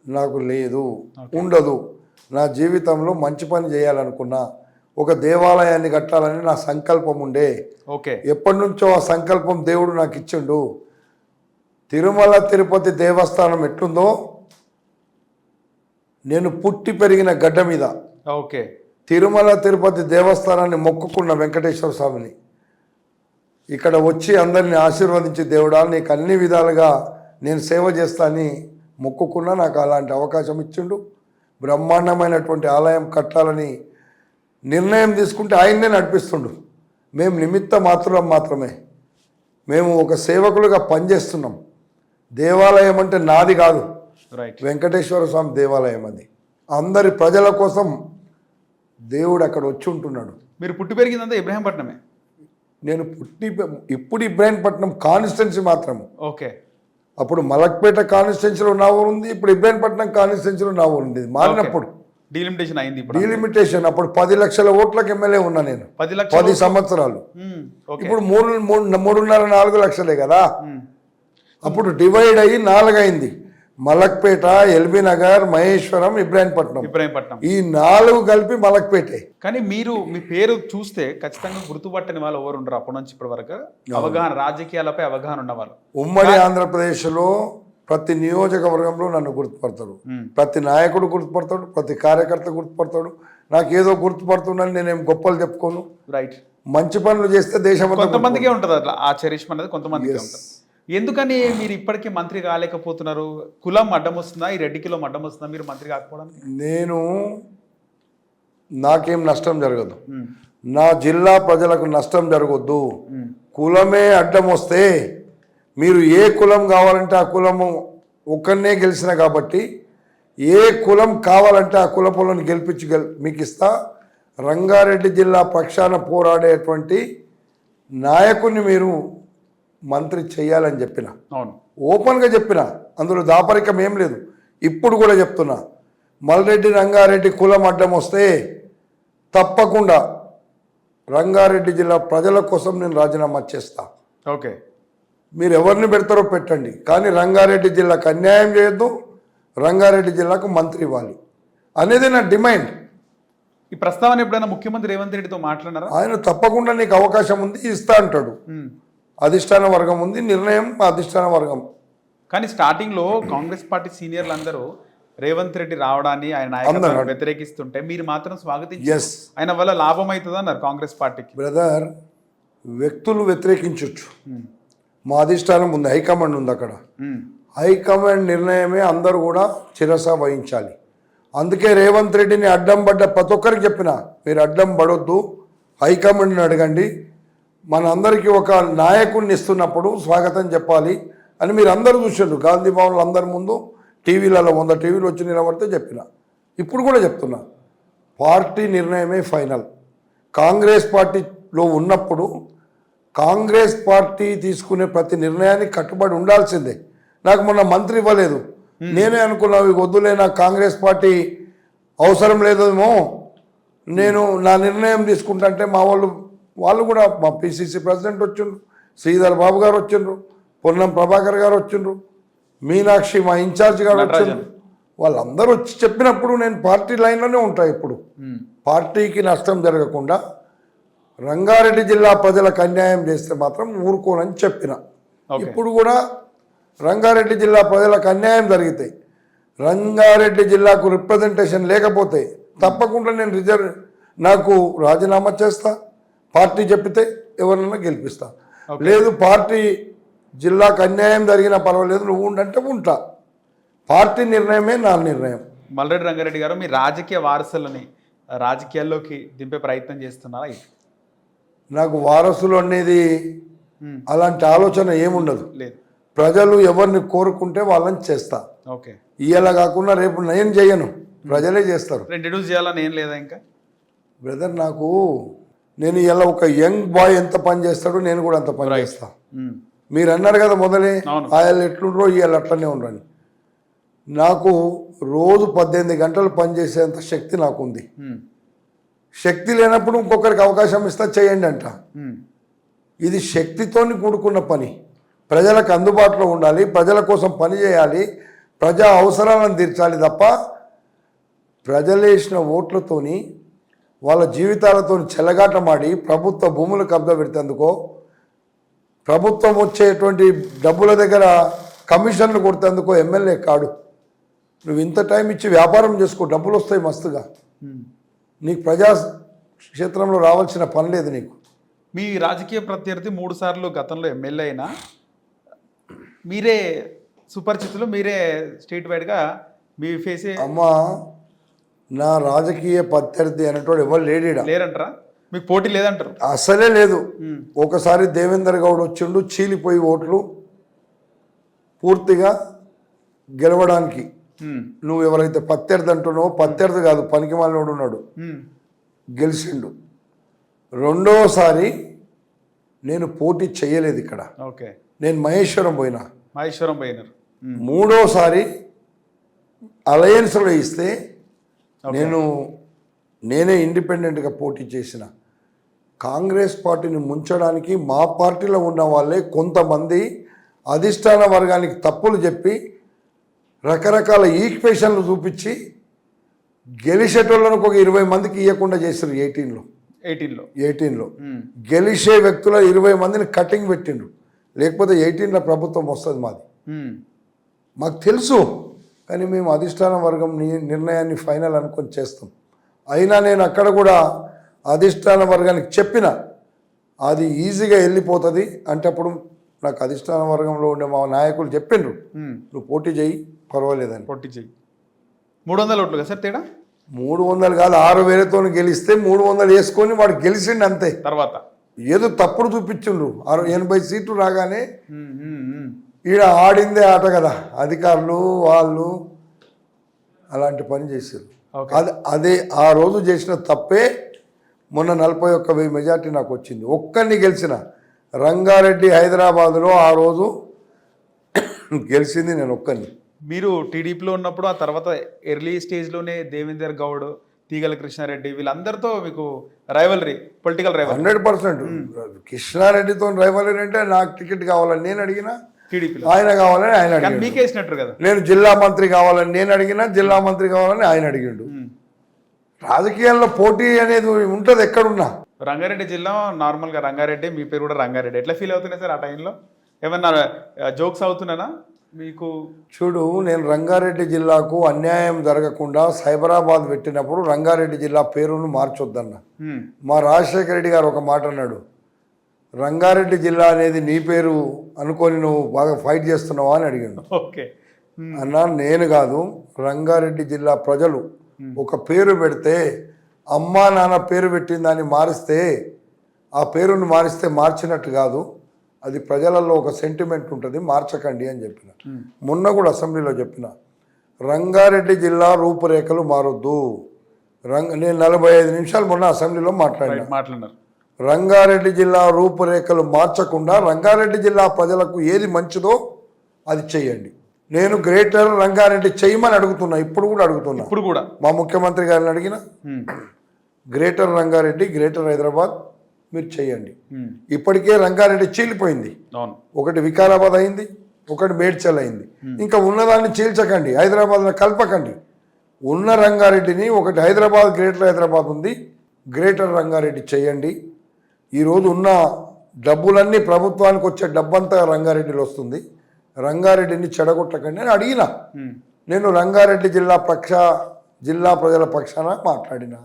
నాకు లేదు, ఉండదు. నా జీవితంలో మంచి పని చేయాలనుకున్నా, ఒక దేవాలయాన్ని కట్టాలని నా సంకల్పం ఉండే. ఓకే, ఎప్పటి నుంచో ఆ సంకల్పం దేవుడు నాకు ఇచ్చిండు. తిరుమల తిరుపతి దేవస్థానం ఎట్లుందో, నేను పుట్టి పెరిగిన గడ్డ మీద ఓకే తిరుమల తిరుపతి దేవస్థానాన్ని మొక్కుకున్న వెంకటేశ్వర స్వామిని, ఇక్కడ వచ్చి అందరిని ఆశీర్వదించి దేవుడా నీకు అన్ని విధాలుగా నేను సేవ చేస్తానని మొక్కుకున్నా. నాకు అలాంటి అవకాశం ఇచ్చిండు. బ్రహ్మాండమైనటువంటి ఆలయం కట్టాలని నిర్ణయం తీసుకుంటే ఆయన్నే నడిపిస్తుండు. మేము నిమిత్త మాత్రమే. మేము ఒక సేవకులుగా పనిచేస్తున్నాం. దేవాలయం అంటే నాది కాదు, రైట్, వెంకటేశ్వర స్వామి దేవాలయం అది. అందరి ప్రజల కోసం దేవుడు అక్కడ వచ్చి ఉంటున్నాడు. మీరు పుట్టి పెరిగిందంతా ఇబ్రహీంపట్నమే? నేను ఇప్పుడు ఇబ్రాహీంపట్నం కాన్స్టిట్యున్సీ మాత్రం. ఓకే, అప్పుడు మలక్పేట కాన్స్టిట్యున్సీలో నా ఊరు ఉంది, ఇప్పుడు ఇబ్రాహీంపట్నం కాన్స్టిట్యున్సీలో నా ఊరు ఉంది. మారినప్పుడు డీలిమిటేషన్ అయింది. ఇప్పుడు డీలిమిటేషన్. అప్పుడు 10 లక్షల ఓట్లకు ఎమ్మెల్యే ఉన్నా నేను, 10 సంవత్సరాలు. ఇప్పుడు 3.5-4 లక్షలే కదా. అప్పుడు డివైడ్ అయ్యి 4 అయింది. మలక్పేట, ఎల్బీ నగర్, మహేశ్వరం, ఇబ్రాహీంపట్నం. ఈ 4 కలిపి మలక్పేటే. కానీ మీరు మీ పేరు చూస్తే ఖచ్చితంగా గుర్తుపట్టని వాళ్ళు ఎవరు ఉండరు అప్పటి నుంచి ఇప్పటి వరకు. అవగాహన, రాజకీయాలపై అవగాహన ఉన్నవాళ్ళు. ఉమ్మడి ఆంధ్రప్రదేశ్లో ప్రతి నియోజకవర్గంలో నన్ను గుర్తుపడతాడు, ప్రతి నాయకుడు గుర్తుపడతాడు, ప్రతి కార్యకర్త గుర్తుపడతాడు. నాకు ఏదో గుర్తుపడుతున్నాను, నేనేం గొప్పలు చెప్పుకోను. రైట్, మంచి పనులు చేస్తే దేశం కొంతమందికే ఉంటుంది అట్లా ఆ చరిష్మ అనేది, కొంతమందికే ఉంటుంది. ఎందుకని మీరు ఇప్పటికీ మంత్రి కాలేకపోతున్నారు? కులం అడ్డం వస్తుందా? ఈ రెడ్డి కులం అడ్డం వస్తుందా మీరు మంత్రి కాకపోవడానికి? నాకేం నష్టం జరగదు, నా జిల్లా ప్రజలకు నష్టం జరగొద్దు. కులమే అడ్డం వస్తే, మీరు ఏ కులం కావాలంటే ఆ కులము ఒక్కనే గెలిచిన కాబట్టి, ఏ కులం కావాలంటే ఆ కులపులను గెలిపించి మీకు ఇస్తా. రంగారెడ్డి జిల్లా పక్షాన పోరాడేటువంటి నాయకుడిని మీరు మంత్రి చేయాలని చెప్పిన, ఓపెన్గా చెప్పిన, అందులో దాపరికం ఏం లేదు. ఇప్పుడు కూడా చెప్తున్నా, మల్రెడ్డి రంగారెడ్డి కులం అడ్డం వస్తే తప్పకుండా రంగారెడ్డి జిల్లా ప్రజల కోసం నేను రాజీనామా చేస్తా. ఓకే, మీరు ఎవరిని పెడతారో పెట్టండి, కానీ రంగారెడ్డి జిల్లాకు అన్యాయం చేయొద్దు, రంగారెడ్డి జిల్లాకు మంత్రి ఇవ్వాలి అనేది నా డిమాండ్. ఈ ప్రస్తావన ఎప్పుడైనా ముఖ్యమంత్రి రేవంత్ రెడ్డితో మాట్లాడారా? ఆయన తప్పకుండా నీకు అవకాశం ఉంది ఇస్తా అంటాడు. అధిష్టాన వర్గం ఉంది, నిర్ణయం అధిష్టాన వర్గం. కానీ స్టార్టింగ్లో కాంగ్రెస్ పార్టీ సీనియర్లు అందరూ రేవంత్ రెడ్డి రావడాన్ని, ఆయన నాయకత్వాన్ని వ్యతిరేకిస్తుంటే మీరు మాత్రం స్వాగతించి ఆయన వల్ల లాభం అవుతుంది అన్నారు కాంగ్రెస్ పార్టీకి. బ్రదర్, వ్యక్తులు వ్యతిరేకించవచ్చు, మా అధిష్టానం ఉంది, హైకమాండ్ ఉంది. అక్కడ హైకమాండ్ నిర్ణయమే అందరూ కూడా శిరస వహించాలి. అందుకే రేవంత్ రెడ్డిని అడ్డం పడ్డ ప్రతి ఒక్కరికి చెప్పిన, మీరు అడ్డం పడొద్దు, హైకమాండ్ని అడగండి, మన అందరికీ ఒక నాయకుడిని ఇస్తున్నప్పుడు స్వాగతం చెప్పాలి అని మీరు అందరూ చూసారు. గాంధీ భవన్లో అందరి ముందు టీవీలలో 100 టీవీలు వచ్చి నిలబడితే చెప్పిన, ఇప్పుడు కూడా చెప్తున్నా, పార్టీ నిర్ణయమే ఫైనల్. కాంగ్రెస్ పార్టీలో ఉన్నప్పుడు కాంగ్రెస్ పార్టీ తీసుకునే ప్రతి నిర్ణయానికి కట్టుబడి ఉండాల్సిందే. నాకు మొన్న మంత్రి ఇవ్వలేదు, నేనే అనుకున్నా వద్దులే, నాకు కాంగ్రెస్ పార్టీ అవసరం లేదేమో, నేను నా నిర్ణయం తీసుకుంటా. మా వాళ్ళు కూడా, మా పిసిసి ప్రెసిడెంట్ వచ్చిండ్రు, శ్రీధర్ బాబు గారు వచ్చిండ్రు, పొన్నం ప్రభాకర్ గారు వచ్చిండ్రు, మీనాక్షి మా ఇన్ఛార్జ్ గారు వచ్చిండ్రు. వాళ్ళందరూ వచ్చి చెప్పినప్పుడు నేను పార్టీ లైన్లోనే ఉంటా. ఇప్పుడు పార్టీకి నష్టం జరగకుండా రంగారెడ్డి జిల్లా ప్రజలకు అన్యాయం చేస్తే మాత్రం ఊరుకోనని చెప్పిన. ఇప్పుడు కూడా రంగారెడ్డి జిల్లా ప్రజలకు అన్యాయం జరిగితే, రంగారెడ్డి జిల్లాకు రిప్రజెంటేషన్ లేకపోతే తప్పకుండా నేను నాకు రాజీనామా చేస్తా. పార్టీ చెప్పితే ఎవరినైనా గెలిపిస్తా. లేదు, పార్టీ జిల్లాకు అన్యాయం జరిగినా పర్వాలేదు, నువ్వు ఉండంటే ఉంటా. పార్టీ నిర్ణయమే నా నిర్ణయం. మల్రెడ్డి రంగారెడ్డి గారు, మీ రాజకీయ వారసులని రాజకీయాల్లోకి దింపే ప్రయత్నం చేస్తున్నారా? నాకు వారసులు అనేది అలాంటి ఆలోచన ఏముండదు. లేదు. ప్రజలు ఎవరిని కోరుకుంటే వాళ్ళని చేస్తా. ఓకే. ఇవాళ కాకుండా రేపు నేను చేయను, ప్రజలే చేస్తారు. ఇంట్రడ్యూస్ చేయాలని ఏం లేదా ఇంకా? బ్రదర్, నేను ఇలా ఒక యంగ్ బాయ్ ఎంత పని చేస్తాడో నేను కూడా అంత పని చేస్తా. మీరు అన్నారు కదా మొదలే, ఆయన ఎట్లుండ్రో ఇవాళ అట్లనే ఉండని. నాకు రోజు 18 గంటలు పనిచేసేంత శక్తి నాకు ఉంది. శక్తి లేనప్పుడు ఇంకొకరికి అవకాశం ఇస్తా, చేయండి అంట. ఇది శక్తితోని కూడుకున్న పని. ప్రజలకు అందుబాటులో ఉండాలి, ప్రజల కోసం పని చేయాలి, ప్రజా అవసరాలను తీర్చాలి తప్ప ప్రజలేసిన ఓట్లతోని వాళ్ళ జీవితాలతో చెలగాటమాడి ప్రభుత్వ భూములు కబ్జా పెడితేందుకో, ప్రభుత్వం వచ్చేటువంటి డబ్బుల దగ్గర కమిషన్లు కొడితేందుకో ఎమ్మెల్యే కాడు. నువ్వు ఇంత టైం ఇచ్చి వ్యాపారం చేసుకో, డబ్బులు వస్తాయి మస్తుగా. నీకు ప్రజా క్షేత్రంలో రావాల్సిన పని లేదు నీకు. మీ రాజకీయ ప్రత్యర్థి 3 సార్లు గతంలో ఎమ్మెల్యే అయినా మీరే సుపరిచితులు, మీరే స్టేట్ వైడ్గా మీ ఫేసే. అమ్మా, నా రాజకీయ ప్రత్యర్థి అనేటోడు ఎవరు లేరంటారా? మీకు పోటీ లేదంటారు? అసలే లేదు. ఒకసారి దేవేందర్ గౌడ్ వచ్చిండు, చీలిపోయి ఓట్లు పూర్తిగా గెలవడానికి. నువ్వు ఎవరైతే ప్రత్యర్థి అంటున్నావో, ప్రత్యర్థి కాదు, పనికి మాలినోడు ఉన్నాడు, గెలిచిండు. రెండోసారి నేను పోటీ చేయలేదు ఇక్కడ. ఓకే. నేను మహేశ్వరం పోయినారు. మూడోసారి అలయన్స్లో ఇస్తే నేనే ఇండిపెండెంట్గా పోటీ చేసిన. కాంగ్రెస్ పార్టీని ముంచడానికి మా పార్టీలో ఉన్న వాళ్ళే కొంతమంది అధిష్టాన వర్గానికి తప్పులు చెప్పి రకరకాల ఈక్వేషన్లు చూపించి గెలిచేటోళ్ళను ఒక 20 మందికి ఇవ్వకుండా చేశారు. 18లో గెలిచే వ్యక్తుల 20 మందిని కటింగ్ పెట్టిండ్రు. లేకపోతే 18లో ప్రభుత్వం వస్తుంది మాది. మాకు తెలుసు, కానీ మేము అధిష్టాన వర్గం నిర్ణయాన్ని ఫైనల్ అనుకొని చేస్తాం. అయినా నేను అక్కడ కూడా అధిష్టాన వర్గానికి చెప్పిన, అది ఈజీగా వెళ్ళిపోతుంది అంటే అప్పుడు నాకు అధిష్టాన వర్గంలో ఉండే మా నాయకులు చెప్పిండ్రు, నువ్వు పోటీ చేయి, పర్వాలేదని. పోటీ చేయి. 300 ఓట్లు కదా సార్ తేడా? 300 కాదు, 6,000తో గెలిస్తే 300 వేసుకొని వాడు గెలిచిండు అంతే. తర్వాత ఏదో తప్పుడు చూపించిండ్రు. 80 సీట్లు రాగానే ఈడ ఆడిందే ఆట కదా, అధికారులు వాళ్ళు అలాంటి పని చేశారు. అదే ఆ రోజు చేసిన తప్పే మొన్న 41,000 మెజార్టీ నాకు వచ్చింది. ఒక్కరిని గెలిచిన రంగారెడ్డి హైదరాబాద్లో ఆ రోజు గెలిచింది నేను ఒక్కరిని. మీరు టీడీపీలో ఉన్నప్పుడు, ఆ తర్వాత ఎర్లీ స్టేజ్లోనే దేవేందర్ గౌడ్, తీగల కృష్ణారెడ్డి వీళ్ళందరితో మీకు రైవలరీ, పొలిటికల్ రైవలరీ 100%. కృష్ణారెడ్డితో రైవలరీ అంటే నాకు టికెట్ కావాలని నేను అడిగినా, టీడీపీలో ఆయన కావాలని ఆయన అడిగాడు. మీకేసినట్టు కదా. నేను జిల్లా మంత్రి కావాలని నేను అడిగినా, జిల్లా మంత్రి కావాలని ఆయన అడిగిండు. రాజకీయాల్లో పోటీ అనేది ఉంటుంది ఎక్కడున్నా. రంగారెడ్డి జిల్లా నార్మల్గా రంగారెడ్డి, మీ పేరు కూడా రంగారెడ్డి, ఎట్లా ఫీల్ అవుతున్నాయి సార్ ఆ టైంలో? ఏమన్నా జోక్స్ అవుతున్నానా మీకు? చూడు, నేను రంగారెడ్డి జిల్లాకు అన్యాయం జరగకుండా సైబరాబాద్ పెట్టినప్పుడు రంగారెడ్డి జిల్లా పేరును మార్చొద్దన్నా. మా రాజశేఖర రెడ్డి గారు ఒక మాట అన్నాడు, రంగారెడ్డి జిల్లా అనేది నీ పేరు అనుకొని నువ్వు బాగా ఫైట్ చేస్తున్నావా అని అడిగాడు. ఓకే అన్నా, నేను కాదు, రంగారెడ్డి జిల్లా ప్రజలు ఒక పేరు పెడితే అమ్మా నాన్న పేరు పెట్టిన దాన్ని మారిస్తే, ఆ పేరును మారిస్తే మార్చినట్టు కాదు, అది ప్రజలలో ఒక సెంటిమెంట్ ఉంటుంది, మార్చకండి అని చెప్పిన. మొన్న కూడా అసెంబ్లీలో చెప్పిన, రంగారెడ్డి జిల్లా రూపురేఖలు మారొద్దు. నేను 45 నిమిషాలు మొన్న అసెంబ్లీలో మాట్లాడినారు. రంగారెడ్డి జిల్లా రూపురేఖలు మార్చకుండా రంగారెడ్డి జిల్లా ప్రజలకు ఏది మంచిదో అది చెయ్యండి. నేను గ్రేటర్ రంగారెడ్డి చేయమని అడుగుతున్నా, ఇప్పుడు కూడా మా ముఖ్యమంత్రి గారిని అడిగిన, గ్రేటర్ రంగారెడ్డి, గ్రేటర్ హైదరాబాద్ మీరు చెయ్యండి. ఇప్పటికే రంగారెడ్డి చీలిపోయింది. ఒకటి వికారాబాద్ అయింది, ఒకటి మేడ్చల్ అయింది. ఇంకా ఉన్నదాన్ని చీల్చకండి, హైదరాబాద్లో కలపకండి. ఉన్న రంగారెడ్డిని, ఒకటి హైదరాబాద్, గ్రేటర్ హైదరాబాద్ ఉంది, గ్రేటర్ రంగారెడ్డి చేయండి. ఈరోజు ఉన్న డబ్బులన్నీ ప్రభుత్వానికి వచ్చే డబ్బంతా రంగారెడ్డిలో వస్తుంది, రంగారెడ్డిని చెడగొట్టకండి అని అడిగిన. నేను రంగారెడ్డి జిల్లా ప్రజల పక్షాన మాట్లాడిన.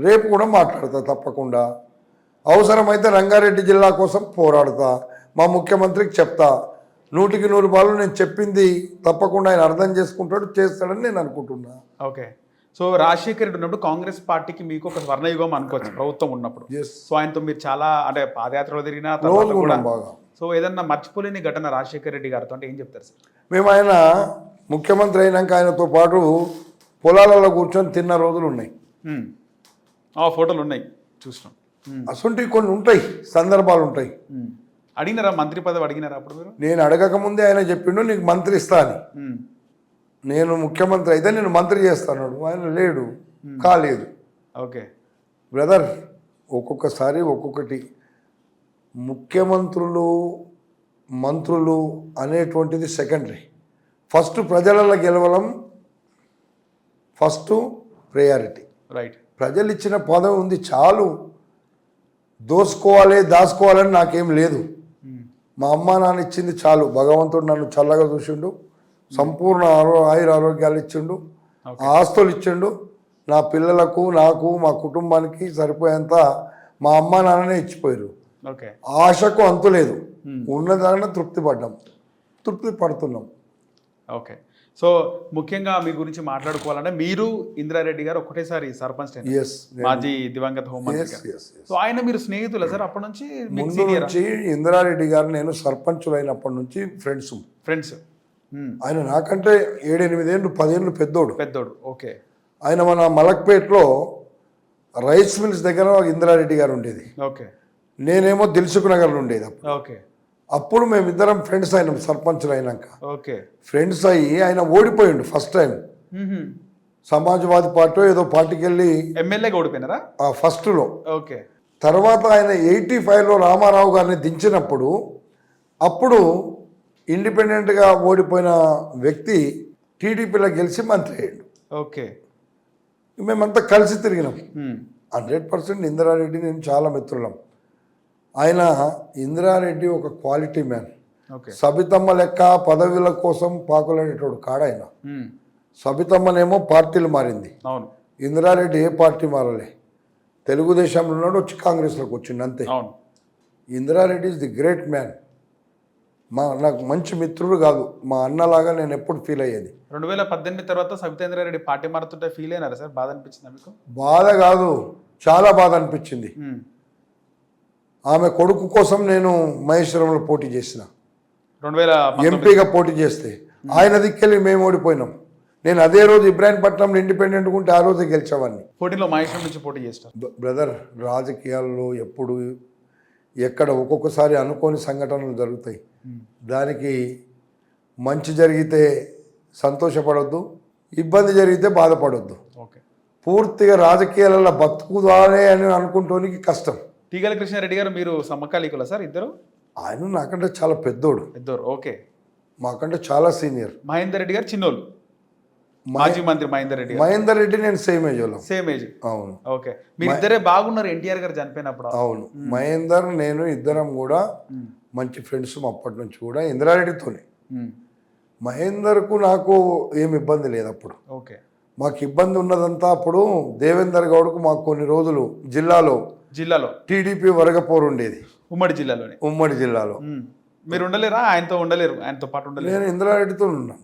రేపు కూడా మాట్లాడతా తప్పకుండా. అవసరమైతే రంగారెడ్డి జిల్లా కోసం పోరాడతా, మా ముఖ్యమంత్రికి చెప్తా. 100కి 100 పాలు నేను చెప్పింది తప్పకుండా ఆయన అర్థం చేసుకుంటాడు, చేస్తాడని నేను అనుకుంటున్నా. ఓకే. సో రాజశేఖర్ రెడ్డి ఉన్నప్పుడు కాంగ్రెస్ పార్టీకి మీకు ఒక స్వర్ణయుగం అనుకోవచ్చు ప్రభుత్వం ఉన్నప్పుడు. Yes. సో ఆయనతో మీరు చాలా అంటే పాదయాత్రలో తిరిగిన తర్వాత రోజు కూడా ఉన్నాం బాగా. సో ఏదన్నా మర్చిపోలేని ఘటన రాజశేఖర్ రెడ్డి గారితో అంటే ఏం చెప్తారు సార్? మేము ఆయన ముఖ్యమంత్రి అయినాక ఆయనతో పాటు పొలాలలో కూర్చొని తిన్న రోజులు ఉన్నాయి. ఆ ఫోటోలు ఉన్నాయి చూసినాం. అసొంటివి కొన్ని ఉంటాయి, సందర్భాలు ఉంటాయి. అడిగినారా మంత్రి పదవి అడిగినారా అప్పుడు మీరు? నేను అడగక ముందే ఆయన చెప్పిండు నీకు మంత్రి ఇస్తా అని. నేను ముఖ్యమంత్రి అయితే నేను మంత్రి చేస్తాను. ఆయన లేడు, కాలేదు. ఓకే బ్రదర్, ఒక్కొక్కసారి ఒక్కొక్కటి ముఖ్యమంత్రులు మంత్రులు అనేటువంటిది సెకండరీ. ఫస్ట్ ప్రజలలో గెలవడం ఫస్ట్ ప్రయారిటీ. రైట్. ప్రజలు ఇచ్చిన పదవి ఉంది చాలు, దోసుకోవాలి దాచుకోవాలని నాకేం లేదు. మా అమ్మ నాన్న ఇచ్చింది చాలు. భగవంతుడు నన్ను చల్లగా చూసిండు, సంపూర్ణ ఆయుర ఆరోగ్యాలు ఇచ్చిండు, ఆస్తులు ఇచ్చిండు. నా పిల్లలకు నాకు మా కుటుంబానికి సరిపోయేంత మా అమ్మ నాన్ననే ఇచ్చిపోయారు. ఓకే. ఆశకు అంతు లేదు. ఉన్నదాన్ని తృప్తి పడుతున్నాం. ఓకే. సో ముఖ్యంగా మీ గురించి మాట్లాడుకోవాలంటే మీరు ఇందిరారెడ్డి గారు ఒకటేసారి సర్పంచ్ Yes. మాజీ దివంగత హోంమంత్రి గారు. Yes. సో ఆయన మీరు స్నేహితులా సార్ అప్పటి నుంచి? ముందు నుంచి ఇందిరారెడ్డి గారు నేను సర్పంచులు అయినప్పటి నుంచి ఫ్రెండ్స్. ఆయన నాకంటే 7-8 ఏళ్ళు 10 ఏళ్ళు పెద్దోడు. ఓకే. ఆయన మన మలక్పేటలో రైస్ మిల్స్ దగ్గర ఇందిరారెడ్డి గారు ఉండేది. ఓకే. నేనేమో దిల్సుఖ్ నగర్లో ఉండేది. ఓకే. అప్పుడు మేమిద్దరం ఫ్రెండ్స్ అయినాం. సర్పంచులు అయినాక ఓకే ఫ్రెండ్స్ అయ్యి ఆయన ఓడిపోయిండు ఫస్ట్ టైం. సమాజ్వాదీ పార్టీ ఏదో పార్టీకి వెళ్ళి ఎమ్మెల్యేగా ఓడిపోయినారా ఫస్ట్లో. ఓకే. తర్వాత ఆయన 85లో రామారావు గారిని దించినప్పుడు అప్పుడు ఇండిపెండెంట్గా ఓడిపోయిన వ్యక్తి టీడీపీలో గెలిచి మంత్రి అయ్యాడు. ఓకే. మేమంతా కలిసి తిరిగినాం. 100% ఇందిరారెడ్డి నేను చాలా మిత్రులం. ఆయన ఇందిరారెడ్డి ఒక క్వాలిటీ మ్యాన్. సబితమ్మ లెక్క పదవుల కోసం పాకులాడేటోడు కాడాయన. సబితమ్మనేమో పార్టీలు మారింది, ఇందిరారెడ్డి ఏ పార్టీ మారలే. తెలుగుదేశంలో ఉన్నాడు, వచ్చి కాంగ్రెస్లోకి వచ్చిండు అంతే. Indira Reddy is the great man. నాకు మంచి మిత్రుడు కాదు, మా అన్నలాగా నేను ఎప్పుడు ఫీల్ అయ్యేది. 2018 తర్వాత సబితేంద్రారెడ్డి పార్టీ మారుతుంటే ఫీల్ అయినారా సార్? బాధ అనిపించిందా మీకు? బాధ కాదు, చాలా బాధ అనిపించింది. ఆమె కొడుకు కోసం నేను మహేశ్వరంలో పోటీ చేసిన, 2019 ఎంపీగా పోటీ చేస్తే ఆయన దిక్కెళ్ళి మేము ఓడిపోయినాం. నేను అదే రోజు ఇబ్రాహీంపట్నంలో ఇండిపెండెంట్ ఉంటే ఆ రోజే గెలిచేవాడిని. పోటీలో మహేశ్వరం నుంచి పోటీ చేస్తారు. బ్రదర్, రాజకీయాల్లో ఎప్పుడు ఎక్కడ ఒక్కొక్కసారి అనుకోని సంఘటనలు జరుగుతాయి. దానికి మంచి జరిగితే సంతోషపడొద్దు, ఇబ్బంది జరిగితే బాధపడొద్దు. ఓకే. పూర్తిగా రాజకీయాలలో బతుకుదానే అని అనుకుంటానికి కష్టం. తీగల కృష్ణారెడ్డి గారు మీరు సమకాలీకులా సార్ ఇద్దరు? ఆయన నాకంటే చాలా పెద్దోడు. ఓకే. మాకంటే చాలా సీనియర్. మహేందర్ రెడ్డి గారు చిన్నోళ్ళు, మాజీ మంత్రి మహేందర్ రెడ్డి నేను సేమ్ ఏజ్. అవును. ఓకే. మీరు ఇద్దరే బాగున్నారు ఎన్టీఆర్ గారు చనిపోయినప్పుడు. అవును. మహేందర్ నేను ఇద్దరం కూడా మంచి ఫ్రెండ్స్ అప్పటి నుంచి కూడా, ఇందిరారెడ్డితోనే. మహేందర్కు నాకు ఏమి ఇబ్బంది లేదు అప్పుడు. ఓకే. మాకు ఇబ్బంది ఉన్నదంతా అప్పుడు దేవేందర్ గౌడ్కు మాకు కొన్ని రోజులు జిల్లాలో టీడీపీ వరగపోరు ఉండేది. ఉమ్మడి జిల్లాలో మీరు ఉండలేరా? ఆయనతో పాటు ఉండలేరు? నేను ఇందిరారెడ్డితో ఉన్నాను.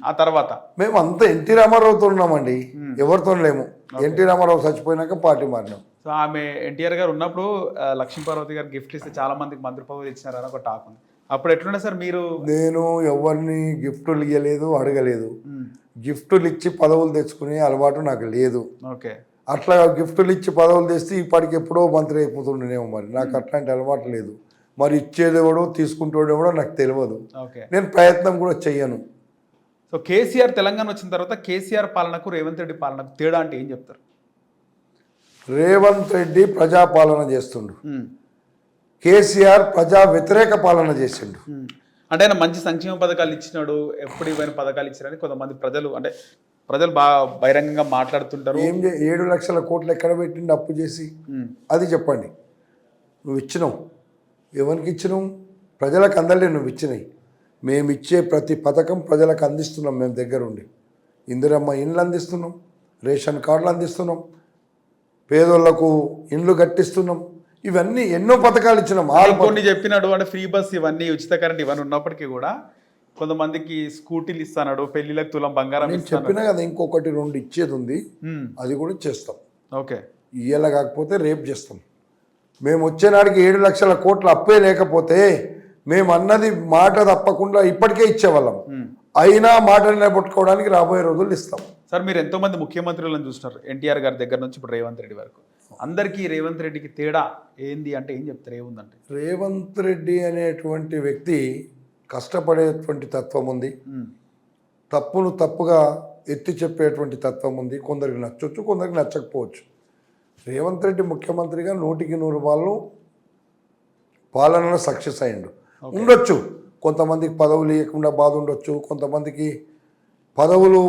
ఆ తర్వాత మేము అంతా ఎన్టీ రామారావుతో ఉన్నామండి, ఎవరితో లేము. ఎన్టీ రామారావు చచ్చిపోయినాక పార్టీ మారినాం. సో ఆమె ఎన్టీఆర్ గారు ఉన్నప్పుడు లక్ష్మీపార్వతి గారు గిఫ్ట్ ఇస్తే చాలా మందికి మంత్రి పదవులు ఇచ్చినారని ఒక టాక్ ఉంది. అప్పుడు ఎట్లుండే సార్ మీరు? నేను ఎవరిని గిఫ్టులు ఇవ్వలేదు, అడగలేదు. గిఫ్టులు ఇచ్చి పదవులు తెచ్చుకునే అలవాటు నాకు లేదు. ఓకే. అట్లా గిఫ్టులు ఇచ్చి పదవులు తెస్తే ఇప్పటికి ఎప్పుడో మంత్రి అయిపోతుండేనేమో. మరి నాకు అట్లాంటి అలవాటు లేదు. మరి ఇచ్చేదేవడో తీసుకుంటేవాడో నాకు తెలియదు. నేను ప్రయత్నం కూడా చెయ్యను. సో కేసీఆర్ తెలంగాణ వచ్చిన తర్వాత కేసీఆర్ పాలనకు రేవంత్ రెడ్డి పాలనకు తేడా అంటే ఏం చెప్తారు? రేవంత్ రెడ్డి ప్రజాపాలన చేస్తుండు, కేసీఆర్ ప్రజా వ్యతిరేక పాలన చేసిండు. అంటే ఆయన మంచి సంక్షేమ పథకాలు ఇచ్చినాడు, ఎప్పుడు ఇవన్నీ పథకాలు ఇచ్చారని కొంతమంది ప్రజలు బాగా బహిరంగంగా మాట్లాడుతుంటారు. 7 లక్షల కోట్లు ఎక్కడ పెట్టిండు అప్పు చేసి? అది చెప్పండి. నువ్వు ఇచ్చినావు, ఎవరికి ఇచ్చినావు? ప్రజలకు అందలే నువ్వు ఇచ్చినాయి. మేము ఇచ్చే ప్రతి పథకం ప్రజలకు అందిస్తున్నాం. మేము దగ్గరుండి ఇందిరమ్మ ఇండ్లు అందిస్తున్నాం, రేషన్ కార్డులు అందిస్తున్నాం, పేదోళ్లకు ఇండ్లు కట్టిస్తున్నాం. ఇవన్నీ ఎన్నో పథకాలు ఇచ్చినాం. కొన్ని చెప్పినాడు అంటే ఫ్రీ బస్, ఇవన్నీ ఉచిత కరెంట్, ఇవన్నీ ఉన్నప్పటికీ కూడా కొంతమందికి స్కూటీలు ఇస్తాడు, పెళ్లిలకు తులం బంగారం నేను చెప్పినా కదా ఇంకొకటి 2 ఇచ్చేది ఉంది, అది కూడా చేస్తాం. ఓకే, ఇయ్యాల కాకపోతే రేపు చేస్తాం. మేము వచ్చే నాటికి 7 లక్షల కోట్ల అప్పే లేకపోతే మేము అన్నది మాట తప్పకుండా ఇప్పటికే ఇచ్చేవాళ్ళం. అయినా మాట నిలబెట్టుకోవడానికి రాబోయే రోజులు ఇస్తాం. సార్ మీరు ఎంతో మంది ముఖ్యమంత్రులను చూస్తున్నారు, ఎన్టీఆర్ గారి దగ్గర నుంచి ఇప్పుడు రేవంత్ రెడ్డి వరకు. అందరికీ రేవంత్ రెడ్డికి తేడా ఏంది అంటే ఏం చెప్తారు? ఏముందంటే రేవంత్ రెడ్డి అనేటువంటి వ్యక్తి కష్టపడేటువంటి తత్వం ఉంది, తప్పును తప్పుగా ఎత్తి చెప్పేటువంటి తత్వం ఉంది. కొందరికి నచ్చవచ్చు, కొందరికి నచ్చకపోవచ్చు. రేవంత్ రెడ్డి ముఖ్యమంత్రిగా 100కి 100 వాళ్ళు పాలనలో సక్సెస్ అయ్యిండు. ఉండొచ్చు కొంతమందికి పదవులు ఇవ్వకుండా బాధ ఉండొచ్చు, కొంతమందికి పదవులు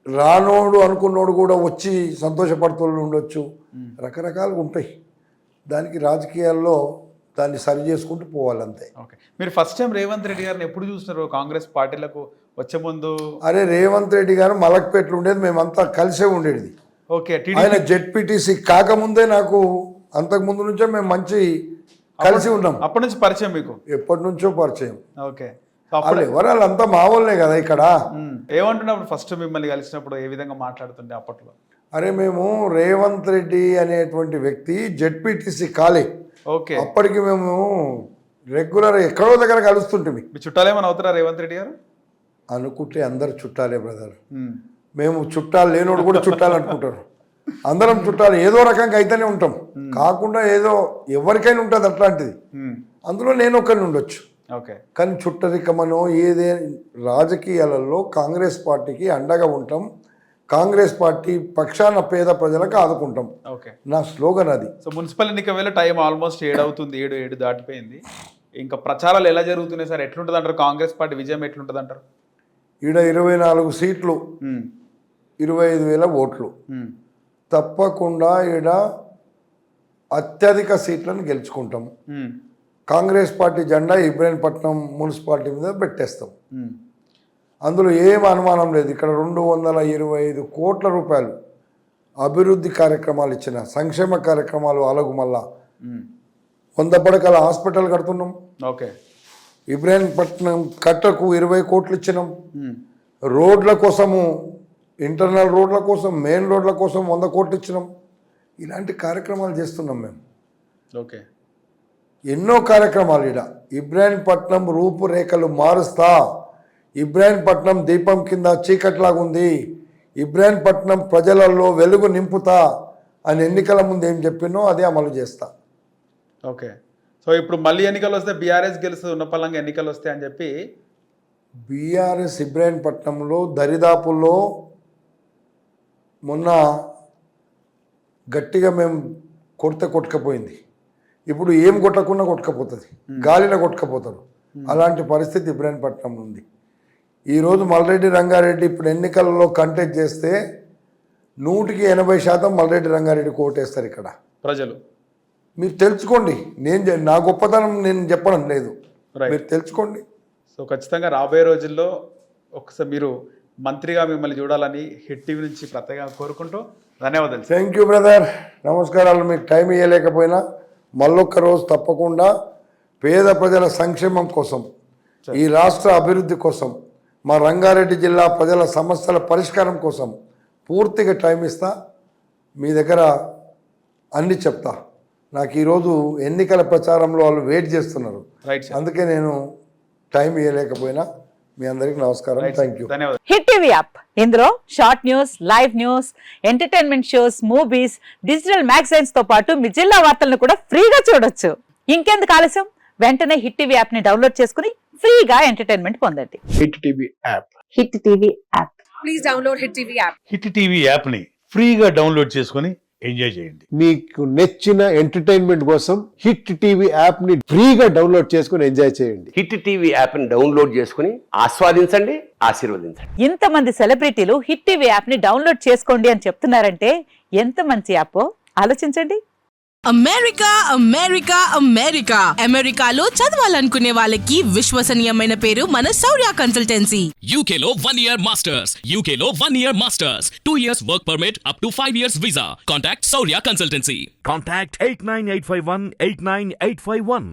రానోడు అనుకున్నోడు కూడా వచ్చి సంతోషపడుతూ ఉండొచ్చు. రకరకాలుగా ఉంటాయి. దానికి రాజకీయాల్లో దాన్ని సరి చేసుకుంటూ పోవాలంతే. ఓకే, మీరు ఫస్ట్ టైం రేవంత్ రెడ్డి గారిని ఎప్పుడు చూసినారు కాంగ్రెస్ పార్టీలకు వచ్చే ముందు? అరే రేవంత్ రెడ్డి గారు మలక్పేటలో ఉండేది, మేమంతా కలిసే ఉండేది. ఓకే, ఆయన జెడ్పీటీసీ కాకముందే నాకు అంతకుముందు నుంచే మేము మంచి కలిసి ఉన్నాం. అప్పటి నుంచి పరిచయం మీకు? ఎప్పటి నుంచో పరిచయం. ఓకే, వాళ్ళు ఎవరాళ్ళంతా మా వాళ్ళే కదా ఇక్కడ. ఏమంటున్నప్పుడు ఫస్ట్ మిమ్మల్ని కలిసినప్పుడు ఏ విధంగా మాట్లాడుతుండే అప్పట్లో? అరే మేము రేవంత్ రెడ్డి అనేటువంటి వ్యక్తి జెడ్పీటీసీ కాలే. ఓకే, అప్పటికి మేము రెగ్యులర్ ఎక్కడో దగ్గర కలుస్తుంటుంది. మీ చుట్టాలేమని అవుతారా రేవంత్ రెడ్డి గారు? అనుకుంటే అందరు చుట్టాలే బ్రదర్. మేము చుట్టాలు లేనోడు కూడా చుట్టాలు అనుకుంటారు. అందరం చుట్టాలు ఏదో రకంగా అయితేనే ఉంటాం, కాకుండా ఏదో ఎవరికైనా ఉంటుంది అట్లాంటిది. అందులో నేను ఒకరిని ఉండొచ్చు. ఓకే, కానీ చుట్టరికమనో ఏదే రాజకీయాలలో కాంగ్రెస్ పార్టీకి అండగా ఉంటాం, కాంగ్రెస్ పార్టీ పక్షాన పేద ప్రజలకు ఆదుకుంటాం. ఓకే, నా స్లోగన్ అది. సో మున్సిపల్ ఎన్నిక వేళ టైం ఆల్మోస్ట్ 7 అవుతుంది, 7 దాటిపోయింది. ఇంకా ప్రచారాలు ఎలా జరుగుతున్నాయి సార్? ఎట్లుంటుంది అంటారు? కాంగ్రెస్ పార్టీ విజయం ఎట్లుంటుంది అంటారు? ఈడ 24 సీట్లు, 25,000 ఓట్లు. తప్పకుండా ఈడ అత్యధిక సీట్లను గెలుచుకుంటాం. కాంగ్రెస్ పార్టీ జెండా ఇబ్రాహీంపట్నం మున్సిపాలిటీ మీద పెట్టేస్తాం. అందులో ఏం అనుమానం లేదు. ఇక్కడ 225 కోట్ల రూపాయలు అభివృద్ధి కార్యక్రమాలు ఇచ్చిన, సంక్షేమ కార్యక్రమాలు అలగు మళ్ళా 100 పడకల హాస్పిటల్ కడుతున్నాం. ఓకే, ఇబ్రాహీంపట్నం కట్టకు 20 కోట్లు ఇచ్చినాం. రోడ్ల కోసము, ఇంటర్నల్ రోడ్ల కోసం, మెయిన్ రోడ్ల కోసం 100 కోట్లు ఇచ్చినాం. ఇలాంటి కార్యక్రమాలు చేస్తున్నాం మేము. ఓకే, ఎన్నో కార్యక్రమాలు. ఇడ ఇబ్రాహీంపట్నం రూపురేఖలు మారుస్తా, ఇబ్రాహీంపట్నం దీపం కింద చీకట్లాగుంది, ఇబ్రాహీంపట్నం ప్రజలలో వెలుగు నింపుతా అని ఎన్నికల ముందు ఏం చెప్పినో అదే అమలు చేస్తా. ఓకే, సో ఇప్పుడు మళ్ళీ ఎన్నికలు వస్తే బీఆర్ఎస్ గెలుస్తుంది, ఉన్నపల్లంగా ఎన్నికలు వస్తాయి అని చెప్పి బీఆర్ఎస్ ఇబ్రాహీంపట్నంలో దరిదాపుల్లో మొన్న గట్టిగా మేము కొట్టకపోయింది. ఇప్పుడు ఏం కొట్టకుండా కొట్టకపోతుంది, గాలిలో కొట్టకపోతారు. అలాంటి పరిస్థితి ఇబ్రాహీంపట్నం ఉంది. ఈరోజు మల్రెడ్డి రంగారెడ్డి ఇప్పుడు ఎన్నికలలో కంటెస్ట్ చేస్తే 100కి 80% మల్రెడ్డి రంగారెడ్డికి ఓటేస్తారు ఇక్కడ ప్రజలు. మీరు తెలుసుకోండి. నా గొప్పతనం నేను చెప్పడం లేదు, మీరు తెలుసుకోండి. సో ఖచ్చితంగా రాబోయే రోజుల్లో ఒకసారి మీరు మంత్రిగా మిమ్మల్ని చూడాలని హిట్ టీవీ నుంచి ప్రత్యేకంగా కోరుకుంటూ ధన్యవాదాలు. థ్యాంక్ యూ బ్రదర్, నమస్కారాలు. మీకు టైం ఇవ్వలేకపోయినా మళ్ళొక్క రోజు తప్పకుండా పేద ప్రజల సంక్షేమం కోసం, ఈ రాష్ట్ర అభివృద్ధి కోసం, మా రంగారెడ్డి జిల్లా ప్రజల సమస్యల పరిష్కారం కోసం పూర్తిగా టైం ఇస్తా. మీ దగ్గర అన్ని చెప్తా. నాకు ఈరోజు ఎన్నికల ప్రచారంలో వాళ్ళు వెయిట్ చేస్తున్నారు, అందుకే నేను టైం ఇవ్వలేకపోయినా. మీ అందరికి నమస్కారం, thank you. Hit TV app, ఇందులో short news, live news, entertainment shows, movies, digital magazines తో పాటు మీ జిల్లా వార్తలను కూడా ఫ్రీగా చూడొచ్చు. ఇంకెందుకు ఆలస్యం, వెంటనే హిట్ టీవీ యాప్ ని డౌన్లోడ్ చేసుకుని ఫ్రీగా ఎంటర్టైన్మెంట్ పొందండి. Hit TV app, hit TV app, please download hit TV app. Hit TV app ని ఫ్రీగా డౌన్లోడ్ చేసుకొని ఎంజాయ్ చేయండి. మీకు నచ్చిన ఎంటర్టైన్మెంట్ కోసం హిట్ టీవీ యాప్ ని ఫ్రీగా డౌన్లోడ్ చేసుకుని ఎంజాయ్ చేయండి. హిట్ టీవీ యాప్ ని డౌన్లోడ్ చేసుకుని ఆస్వాదించండి, ఆశీర్వదించండి. ఇంతమంది సెలబ్రిటీలు హిట్ టీవీ యాప్ ని డౌన్లోడ్ చేసుకోండి అని చెప్తున్నారంటే ఎంత మంచి యాప్ ఆలోచించండి. అమెరికా అమెరికా అమెరికా అమెరికాలో చదవాలనుకునే వాళ్ళకి విశ్వసనీయమైన పేరు మన శౌర్య కన్సల్టెన్సీ. UK లో 1 year masters, UK లో 1 year masters, 2 years work permit up to 5 years visa. Contact Saurya Consultancy. Contact 89851 89851.